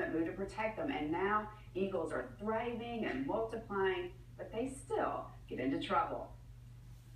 moved to protect them, and now eagles are thriving and multiplying, but they still get into trouble.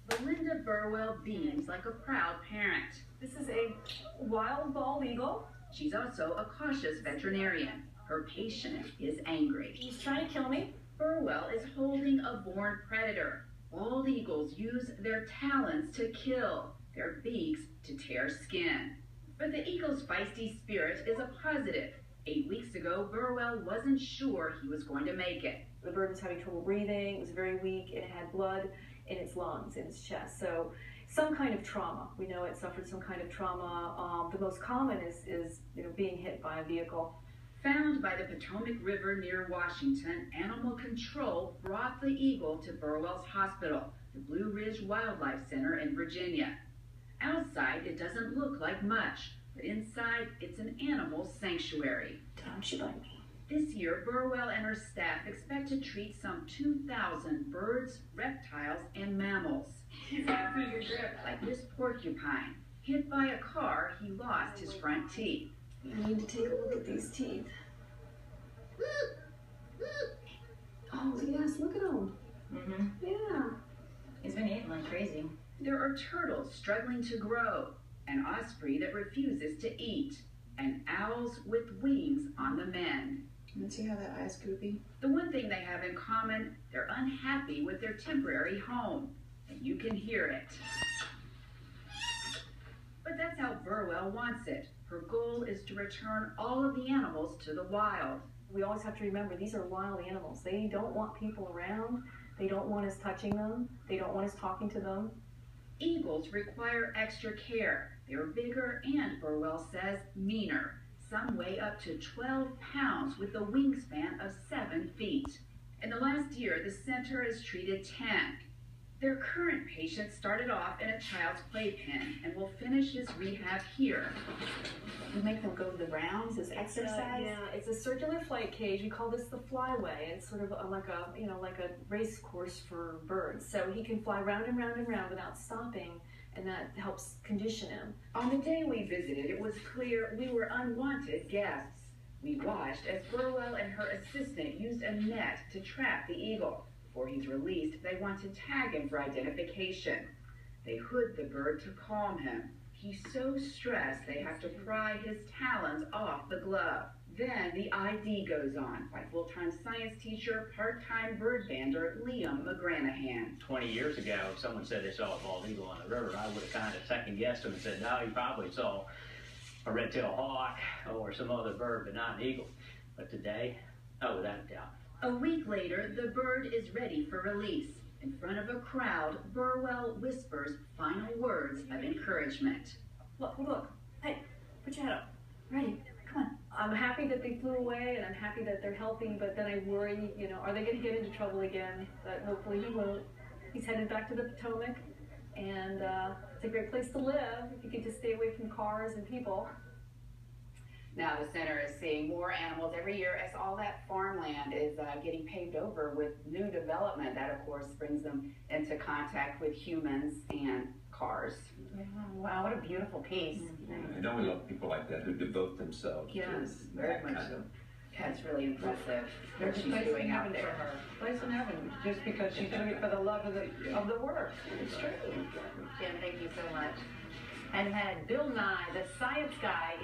Belinda Burwell beams like a proud parent. This is a wild bald eagle. She's also a cautious veterinarian. Her patient is angry. He's trying to kill me. Burwell is holding a born predator. Bald eagles use their talons to kill, their beaks to tear skin. But the eagle's feisty spirit is a positive. 8 weeks ago, Burwell wasn't sure he was going to make it. The bird was having trouble breathing. It was very weak, and it had blood in its lungs, in its chest. So some kind of trauma. We know it suffered some kind of trauma. The most common is being hit by a vehicle. Found by the Potomac River near Washington, Animal Control brought the eagle to Burwell's hospital, the Blue Ridge Wildlife Center in Virginia. Outside, it doesn't look like much, but inside, it's an animal sanctuary. Don't you bite me. This year, Burwell and her staff expect to treat some 2,000 birds, reptiles, and mammals. Like this porcupine. Hit by a car, he lost his front teeth. I need to take a look at these teeth. Oh, yes, look at them. Yeah. He's been eating like crazy. There are turtles struggling to grow, an osprey that refuses to eat, and owls with wings on the mend. Let's see how that eye's goopy. The one thing they have in common, they're unhappy with their temporary home, and you can hear it. But that's how Burwell wants it. Her goal is to return all of the animals to the wild. We always have to remember these are wild animals. They don't want people around. They don't want us touching them. They don't want us talking to them. Eagles require extra care. They're bigger and, Burwell says, meaner. Some weigh up to 12 pounds with a wingspan of 7 feet. In the last year, the center has treated 10. Their current patient started off in a child's playpen and will finish his rehab here. We make them go the rounds as exercise. Yeah, it's a circular flight cage. We call this the flyway. It's sort of like a race course for birds. So he can fly round and round and round without stopping, and that helps condition him. On the day we visited, it was clear we were unwanted guests. We watched as Burwell and her assistant used a net to trap the eagle. Before he's released, they want to tag him for identification. They hood the bird to calm him. He's so stressed they have to pry his talons off the glove. Then the ID goes on by full-time science teacher, part-time bird bander Liam McGranahan. 20 years ago, if someone said they saw a bald eagle on the river, I would have kind of second-guessed them and said, no, you probably saw a red-tailed hawk or some other bird, but not an eagle. But today, oh, without a doubt. A week later, the bird is ready for release. In front of a crowd, Burwell whispers final words of encouragement. Look. Hey, put your head up. Ready? Come on. I'm happy that they flew away, and I'm happy that they're healthy, but then I worry, are they going to get into trouble again? But hopefully he won't. He's headed back to the Potomac, and it's a great place to live if you can just stay away from cars and people. Now the center is seeing more animals every year as all that farmland is getting paved over with new development. That, of course, brings them into contact with humans and cars. Yeah, wow, what a beautiful piece. I know we love people like that who devote themselves. Yes, very much so. Yeah, it's really impressive what she's doing out there. Place in heaven, just because she's doing it for the love of the work. It's true. Jim, thank you so much. And Bill Nye, the science guy, is